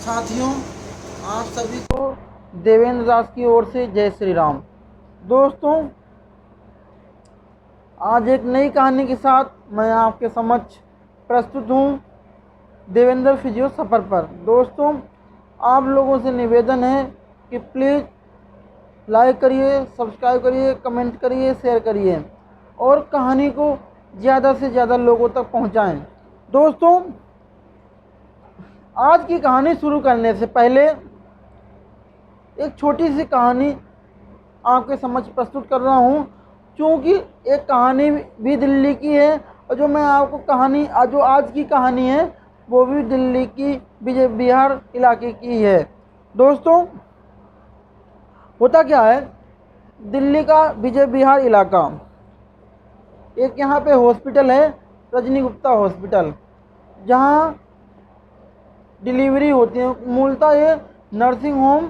साथियों, आप सभी को देवेंद्र दास की ओर से जय श्री राम। दोस्तों, आज एक नई कहानी के साथ मैं आपके समक्ष प्रस्तुत हूँ, देवेंद्र फिजियो सफ़र पर। दोस्तों, आप लोगों से निवेदन है कि प्लीज़ लाइक करिए, सब्सक्राइब करिए, कमेंट करिए, शेयर करिए और कहानी को ज़्यादा से ज़्यादा लोगों तक पहुँचाएँ। दोस्तों, आज की कहानी शुरू करने से पहले एक छोटी सी कहानी आपके समक्ष प्रस्तुत कर रहा हूँ, क्योंकि एक कहानी भी दिल्ली की है और जो मैं आपको कहानी जो आज की कहानी है वो भी दिल्ली की विजय विहार इलाके की है। दोस्तों, होता क्या है, दिल्ली का विजय विहार इलाका, एक यहाँ पे हॉस्पिटल है, रजनी गुप्ता हॉस्पिटल, जहाँ डिलीवरी होती है। मूलतः ये नर्सिंग होम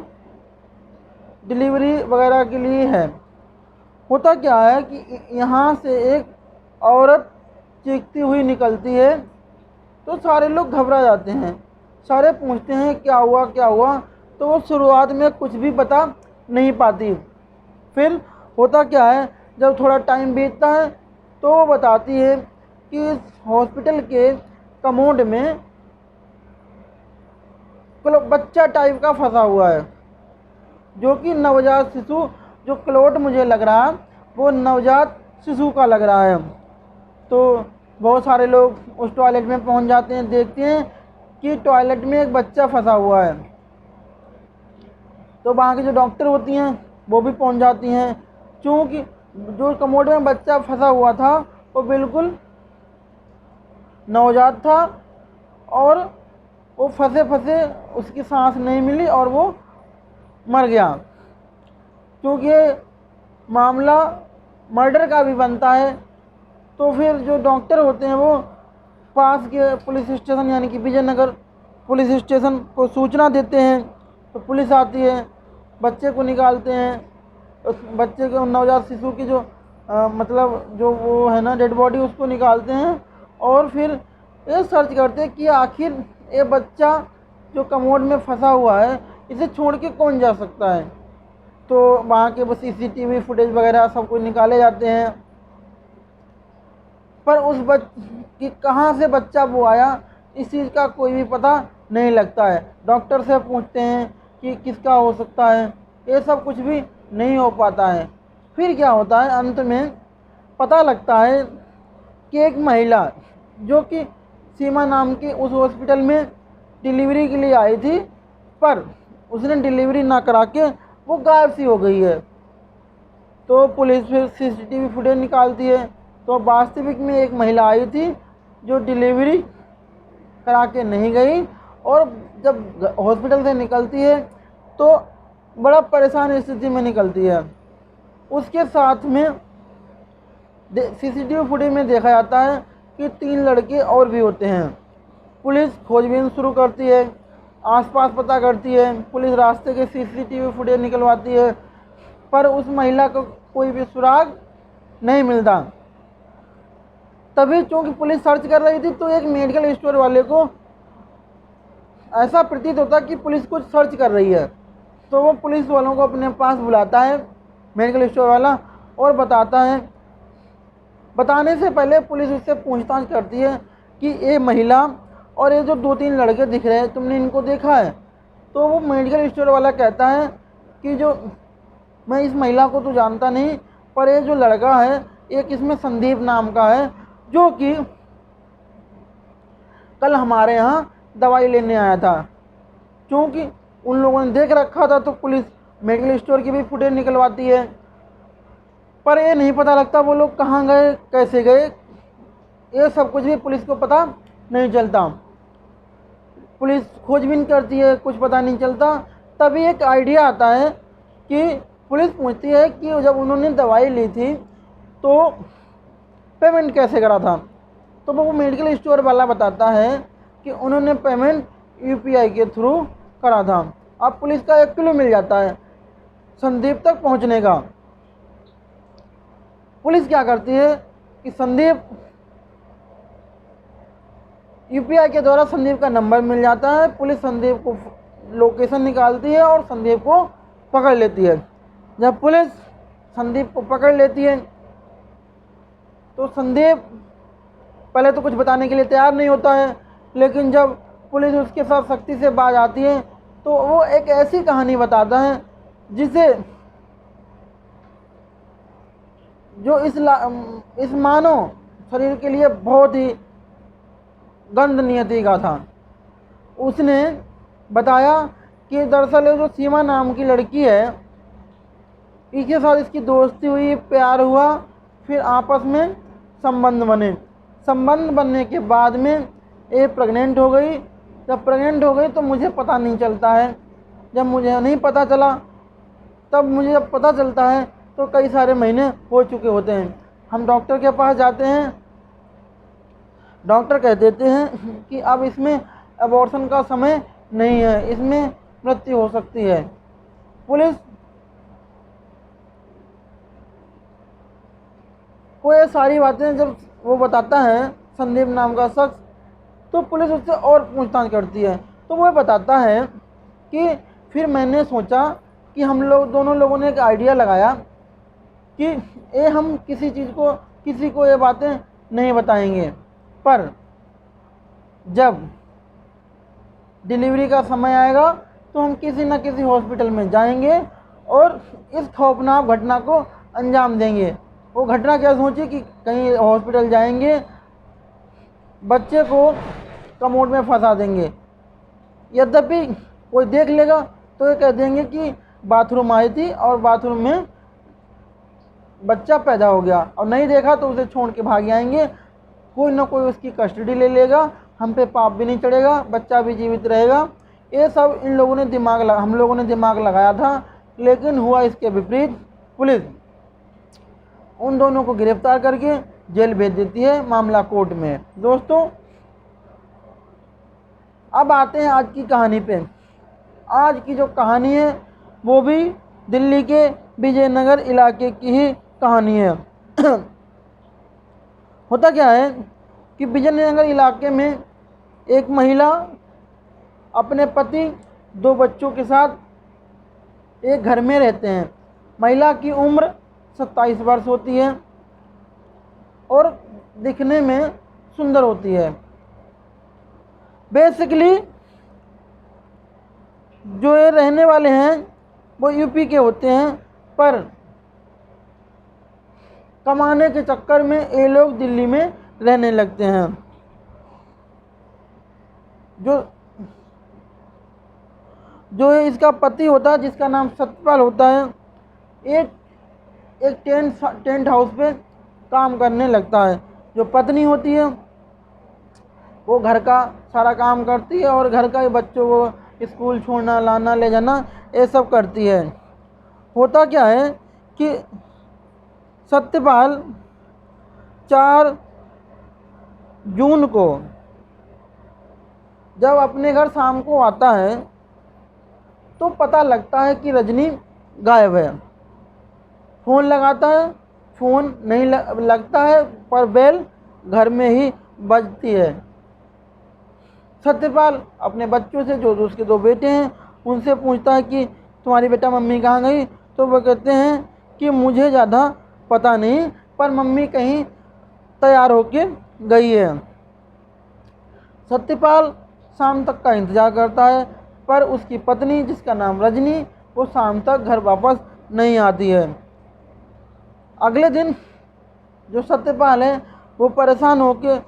डिलीवरी वगैरह के लिए है। होता क्या है कि यहाँ से एक औरत चीखती हुई निकलती है तो सारे लोग घबरा जाते हैं। सारे पूछते हैं क्या हुआ क्या हुआ, तो वो शुरुआत में कुछ भी बता नहीं पाती। फिर होता क्या है, जब थोड़ा टाइम बीतता है तो वो बताती है कि इस हॉस्पिटल के कमोड में बच्चा टाइप का फंसा हुआ है, जो कि नवजात शिशु, जो क्लोट मुझे लग रहा वो नवजात शिशु का लग रहा है। तो बहुत सारे लोग उस टॉयलेट में पहुंच जाते हैं, देखते हैं कि टॉयलेट में एक बच्चा फंसा हुआ है। तो वहाँ की जो डॉक्टर होती हैं वो भी पहुंच जाती हैं, क्योंकि जो कमोड में बच्चा फंसा हुआ था वो बिल्कुल नवजात था और वो फंसे फंसे उसकी सांस नहीं मिली और वो मर गया। क्योंकि मामला मर्डर का भी बनता है, तो फिर जो डॉक्टर होते हैं वो पास के पुलिस स्टेशन यानी कि विजयनगर पुलिस स्टेशन को सूचना देते हैं। तो पुलिस आती है, बच्चे को निकालते हैं, उस बच्चे को, नवजात शिशु की जो मतलब जो वो है ना डेड बॉडी, उसको निकालते हैं और फिर ये सर्च करते हैं कि आखिर ये बच्चा जो कमोड में फंसा हुआ है इसे छोड़ के कौन जा सकता है। तो वहाँ के वो सीसीटीवी फुटेज वगैरह सब कुछ निकाले जाते हैं, पर उस कि कहाँ से बच्चा वो आया इस चीज़ का कोई भी पता नहीं लगता है। डॉक्टर से पूछते हैं कि किसका हो सकता है, ये सब कुछ भी नहीं हो पाता है। फिर क्या होता है, अंत में पता लगता है कि एक महिला जो कि सीमा नाम की उस हॉस्पिटल में डिलीवरी के लिए आई थी, पर उसने डिलीवरी ना करा के वो गायब सी हो गई है। तो पुलिस फिर सीसीटीवी फुटेज निकालती है, तो वास्तविक में एक महिला आई थी जो डिलीवरी करा के नहीं गई और जब हॉस्पिटल से निकलती है तो बड़ा परेशान स्थिति में निकलती है। उसके साथ में सीसीटीवी फुटेज में देखा जाता है कि 3 लड़के और भी होते हैं। पुलिस खोजबीन शुरू करती है, आसपास पता करती है, पुलिस रास्ते के सीसीटीवी फुटेज निकलवाती है, पर उस महिला को कोई भी सुराग नहीं मिलता। तभी चूँकि पुलिस सर्च कर रही थी तो एक मेडिकल स्टोर वाले को ऐसा प्रतीत होता कि पुलिस कुछ सर्च कर रही है। तो वो पुलिस वालों को अपने पास बुलाता है मेडिकल स्टोर वाला और बताता है। बताने से पहले पुलिस उससे पूछताछ करती है कि ये महिला और ये जो 2-3 लड़के दिख रहे हैं, तुमने इनको देखा है? तो वो मेडिकल स्टोर वाला कहता है कि जो मैं इस महिला को तो जानता नहीं, पर ये जो लड़का है एक इसमें संदीप नाम का है, जो कि कल हमारे यहाँ दवाई लेने आया था। क्योंकि उन लोगों ने देख रखा था तो पुलिस मेडिकल स्टोर की भी फुटेज निकलवाती है, पर ये नहीं पता लगता वो लोग कहाँ गए, कैसे गए, ये सब कुछ भी पुलिस को पता नहीं चलता। पुलिस खोजबीन करती है, कुछ पता नहीं चलता। तभी एक आइडिया आता है कि पुलिस पूछती है कि जब उन्होंने दवाई ली थी तो पेमेंट कैसे करा था। तो वो मेडिकल स्टोर वाला बताता है कि उन्होंने पेमेंट यूपीआई के थ्रू करा था। अब पुलिस का 1 किलो मिल जाता है संदीप तक पहुंचने का। पुलिस क्या करती है कि संदीप यूपीआई के द्वारा संदीप का नंबर मिल जाता है। पुलिस संदीप को लोकेशन निकालती है और संदीप को पकड़ लेती है। जब पुलिस संदीप को पकड़ लेती है तो संदीप पहले तो कुछ बताने के लिए तैयार नहीं होता है, लेकिन जब पुलिस उसके साथ सख्ती से बात आती है तो वो एक ऐसी कहानी बताता है जिसे जो इस मानव शरीर के लिए बहुत ही गंद नियति का था। उसने बताया कि दरअसल ये जो सीमा नाम की लड़की है, इसके साथ इसकी दोस्ती हुई, प्यार हुआ, फिर आपस में संबंध बनने के बाद में ये प्रेग्नेंट हो गई। जब प्रेग्नेंट हो गई तो मुझे पता नहीं चलता है, जब मुझे नहीं पता चला तब मुझे जब पता चलता है तो कई सारे महीने हो चुके होते हैं। हम डॉक्टर के पास जाते हैं, डॉक्टर कह देते हैं कि अब इसमें अबॉर्शन का समय नहीं है, इसमें मृत्यु हो सकती है। पुलिस को ये सारी बातें जब वो बताता है संदीप नाम का शख्स, तो पुलिस उससे और पूछताछ करती है। तो वो बताता है कि फिर मैंने सोचा कि हम लोग दोनों लोगों ने एक आइडिया लगाया कि ये हम किसी को ये बातें नहीं बताएंगे, पर जब डिलीवरी का समय आएगा तो हम किसी न किसी हॉस्पिटल में जाएंगे और इस खौफनाक घटना को अंजाम देंगे। वो घटना क्या सोची कि कहीं हॉस्पिटल जाएंगे, बच्चे को कमोड में फंसा देंगे, यद्यपि कोई देख लेगा तो ये कह देंगे कि बाथरूम आई थी और बाथरूम में बच्चा पैदा हो गया, और नहीं देखा तो उसे छोड़ के भाग आएंगे। कोई ना कोई उसकी कस्टडी ले लेगा, हम पे पाप भी नहीं चढ़ेगा, बच्चा भी जीवित रहेगा। ये सब हम लोगों ने दिमाग लगाया था, लेकिन हुआ इसके विपरीत। पुलिस उन दोनों को गिरफ्तार करके जेल भेज देती है, मामला कोर्ट में। दोस्तों अब आते हैं आज की कहानी पे। आज की जो कहानी है वो भी दिल्ली के विजयनगर इलाके की ही कहानी है। होता क्या है कि विजयनगर इलाके में एक महिला अपने पति 2 बच्चों के साथ एक घर में रहते हैं। महिला की उम्र 27 वर्ष होती है और दिखने में सुंदर होती है। बेसिकली जो ये रहने वाले हैं वो यूपी के होते हैं, पर कमाने के चक्कर में ये लोग दिल्ली में रहने लगते हैं। जो इसका पति होता है, जिसका नाम सत्यपाल होता है, एक टेंट हाउस पे काम करने लगता है। जो पत्नी होती है वो घर का सारा काम करती है और घर का ही बच्चों को स्कूल छोड़ना, लाना, ले जाना, ये सब करती है। होता क्या है कि सत्यपाल 4 जून को जब अपने घर शाम को आता है तो पता लगता है कि रजनी गायब है। फ़ोन लगाता है, फ़ोन नहीं लगता है, पर बेल घर में ही बजती है। सत्यपाल अपने बच्चों से, जो उसके 2 बेटे हैं, उनसे पूछता है कि तुम्हारी बेटा मम्मी कहाँ गई? तो वो कहते हैं कि मुझे ज़्यादा पता नहीं, पर मम्मी कहीं तैयार होके गई है। सत्यपाल शाम तक का इंतज़ार करता है, पर उसकी पत्नी, जिसका नाम रजनी, वो शाम तक घर वापस नहीं आती है। अगले दिन जो सत्यपाल है वो परेशान होकर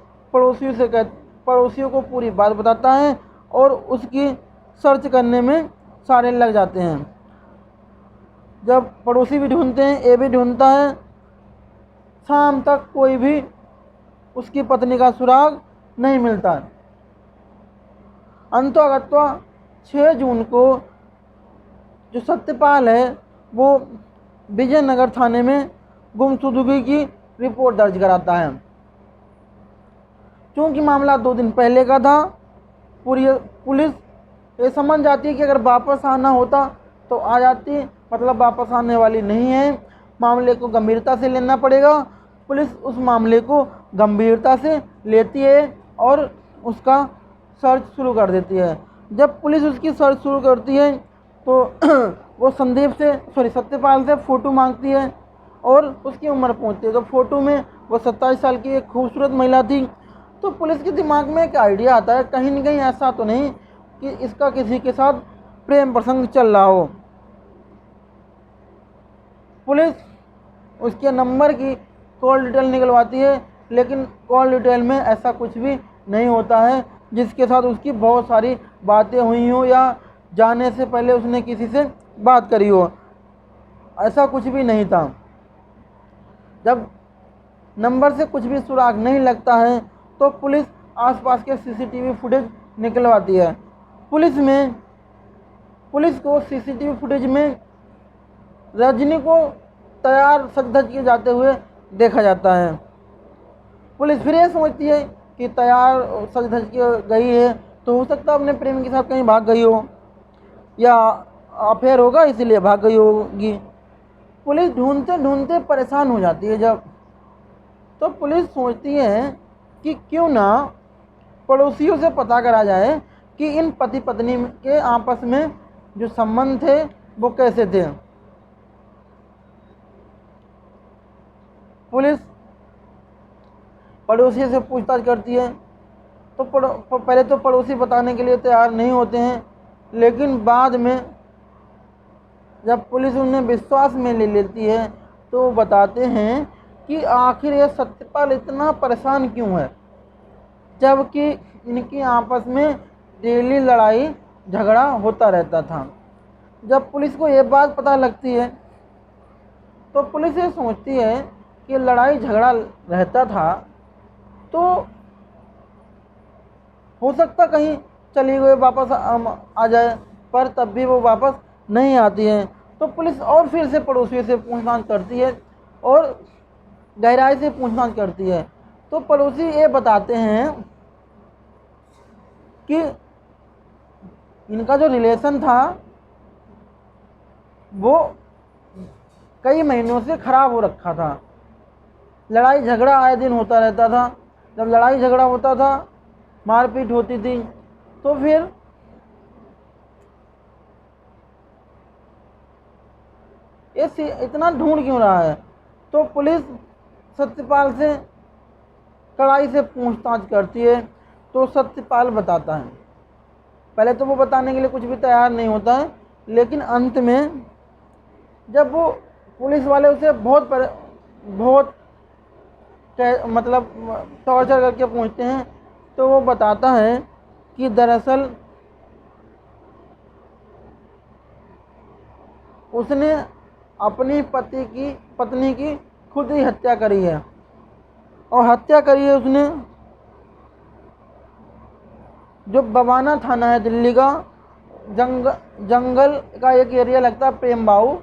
पड़ोसियों को पूरी बात बताता है और उसकी सर्च करने में सारे लग जाते हैं। जब पड़ोसी भी ढूंढते हैं, ये भी ढूंढता है, शाम तक कोई भी उसकी पत्नी का सुराग नहीं मिलता। अंततः 6 जून को जो सत्यपाल है वो विजयनगर थाने में गुमशुदगी की रिपोर्ट दर्ज कराता है। क्योंकि मामला 2 दिन पहले का था, पुलिस ये समझ जाती है कि अगर वापस आना होता तो आ जाती, मतलब वापस आने वाली नहीं है। मामले को गंभीरता से लेना पड़ेगा। पुलिस उस मामले को गंभीरता से लेती है और उसका सर्च शुरू कर देती है। जब पुलिस उसकी सर्च शुरू करती है तो वो सत्यपाल से फ़ोटो मांगती है और उसकी उम्र पूछती है। तो फ़ोटो में वो 27 साल की एक खूबसूरत महिला थी। तो पुलिस के दिमाग में एक आइडिया आता है, कहीं न कहीं ऐसा तो नहीं कि इसका किसी के साथ प्रेम प्रसंग चल रहा हो। पुलिस उसके नंबर की कॉल डिटेल निकलवाती है, लेकिन कॉल डिटेल में ऐसा कुछ भी नहीं होता है जिसके साथ उसकी बहुत सारी बातें हुई हों या जाने से पहले उसने किसी से बात करी हो, ऐसा कुछ भी नहीं था। जब नंबर से कुछ भी सुराग नहीं लगता है तो पुलिस आसपास के सीसीटीवी फुटेज निकलवाती है। पुलिस को सीसीटीवी फुटेज में रजनी को तैयार सज धज के जाते हुए देखा जाता है। पुलिस फिर ये सोचती है कि तैयार सज धज के गई है तो हो सकता है अपने प्रेमी के साथ कहीं भाग गई हो या अफेयर होगा इसीलिए भाग गई होगी। पुलिस ढूंढते ढूंढते परेशान हो जाती है। जब तो पुलिस सोचती है कि क्यों ना पड़ोसियों से पता करा जाए कि इन पति पत्नी के आपस में जो संबंध थे वो कैसे थे। पुलिस पड़ोसी से पूछताछ करती है तो पहले तो पड़ोसी बताने के लिए तैयार नहीं होते हैं, लेकिन बाद में जब पुलिस उन्हें विश्वास में ले लेती है तो वो बताते हैं कि आखिर ये सत्यपाल इतना परेशान क्यों है, जबकि इनकी आपस में डेली लड़ाई झगड़ा होता रहता था। जब पुलिस को ये बात पता लगती है तो पुलिस ये सोचती है कि लड़ाई झगड़ा रहता था तो हो सकता कहीं चली गई वापस आ जाए, पर तब भी वो वापस नहीं आती है। तो पुलिस और फिर से पड़ोसियों से पूछताछ करती है और गहराई से पूछताछ करती है। तो पड़ोसी ये बताते हैं कि इनका जो रिलेशन था वो कई महीनों से खराब हो रखा था। लड़ाई झगड़ा आए दिन होता रहता था। जब लड़ाई झगड़ा होता था, मारपीट होती थी, तो फिर ये इतना ढूंढ क्यों रहा है। तो पुलिस सत्यपाल से कड़ाई से पूछताछ करती है तो सत्यपाल बताता है। पहले तो वो बताने के लिए कुछ भी तैयार नहीं होता है, लेकिन अंत में जब वो पुलिस वाले उसे बहुत मतलब टॉर्चर करके पूछते हैं तो वो बताता है कि दरअसल उसने अपनी पत्नी की खुद ही हत्या करी है, और हत्या करी है उसने जो बवाना थाना है दिल्ली का, जंगल का एक एरिया लगता है प्रेम बाऊ,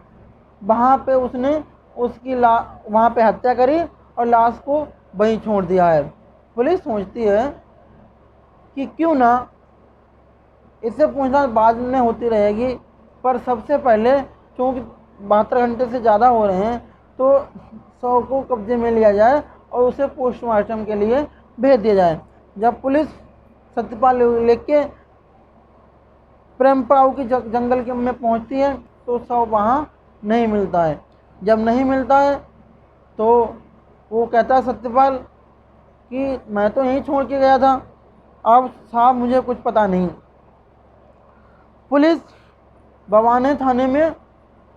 वहाँ पे उसने उसकी वहाँ पे हत्या करी और लाश को वहीं छोड़ दिया है। पुलिस सोचती है कि क्यों ना इससे पूछताछ बाद में होती रहेगी, पर सबसे पहले चूँकि 72 घंटे से ज़्यादा हो रहे हैं तो शव को कब्जे में लिया जाए और उसे पोस्टमार्टम के लिए भेज दिया जाए। जब पुलिस सत्यपाल लेके प्रेमपाऊ की जंगल के में पहुंचती है तो शव वहाँ नहीं मिलता है। जब नहीं मिलता है तो वो कहता है सत्यपाल कि मैं तो यहीं छोड़ के गया था, अब साहब मुझे कुछ पता नहीं। पुलिस बवाने थाने में,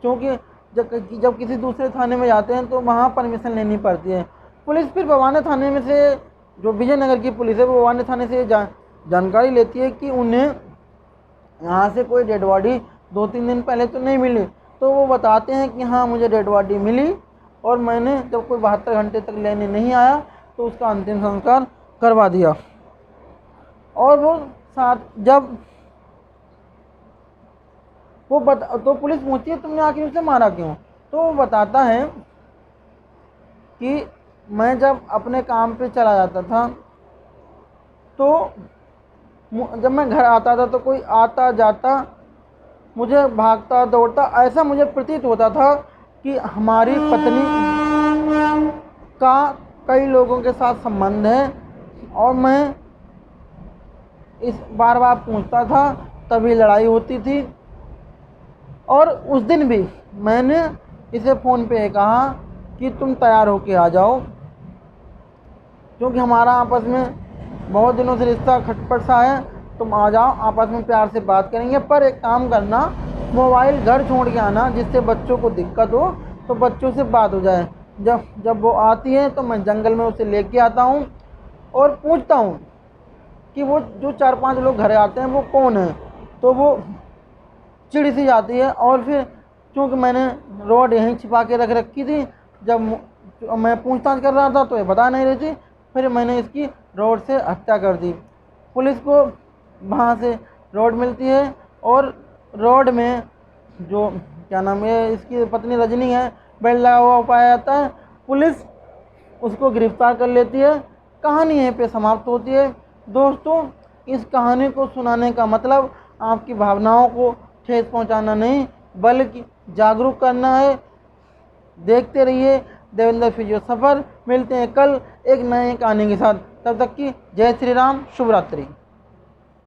क्योंकि जब किसी दूसरे थाने में जाते हैं तो वहाँ परमिशन लेनी पड़ती है। पुलिस फिर बवाने थाने में से, जो विजयनगर की पुलिस है, वो बवाने थाने से जानकारी लेती है कि उन्हें यहाँ से कोई डेड बॉडी 2-3 दिन पहले तो नहीं मिली। तो वो बताते हैं कि हाँ मुझे डेड बॉडी मिली और मैंने जब कोई 72 घंटे तक लेने नहीं आया तो उसका अंतिम संस्कार करवा दिया। और वो जब वो तो पुलिस पूछती है तुमने आखिर उसे मारा क्यों। तो वो बताता है कि मैं जब अपने काम पे चला जाता था तो जब मैं घर आता था तो कोई आता जाता मुझे भागता दौड़ता, ऐसा मुझे प्रतीत होता था कि हमारी पत्नी का कई लोगों के साथ संबंध है, और मैं इस बार पूछता था तभी लड़ाई होती थी। और उस दिन भी मैंने इसे फ़ोन पे कहा कि तुम तैयार होके आ जाओ, क्योंकि हमारा आपस में बहुत दिनों से रिश्ता खटपट सा है, तुम आ जाओ, आपस में प्यार से बात करेंगे। पर एक काम करना, मोबाइल घर छोड़ के आना, जिससे बच्चों को दिक्कत हो तो बच्चों से बात हो जाए। जब जब वो आती है तो मैं जंगल में उसे लेके आता हूँ और पूछता हूँ कि वो जो 4-5 लोग घर आते हैं वो कौन है। तो वो चिढ़ सी जाती है, और फिर क्योंकि मैंने रॉड यहीं छिपा के रख रखी थी, जब मैं पूछताछ कर रहा था तो ये बता नहीं रही थी, फिर मैंने इसकी रॉड से हत्या कर दी। पुलिस को वहाँ से रॉड मिलती है, और रॉड में जो क्या नाम है इसकी पत्नी रजनी है, बेल्ट लगा हुआ पाया जाता है। पुलिस उसको गिरफ्तार कर लेती है। कहानी यहीं पे समाप्त होती है। दोस्तों, इस कहानी को सुनाने का मतलब आपकी भावनाओं को ठेस पहुंचाना नहीं, बल्कि जागरूक करना है। देखते रहिए देवेंद्र फिजियो सफ़र। मिलते हैं कल एक नए कहानी के साथ। तब तक की जय श्री राम, शुभ रात्रि।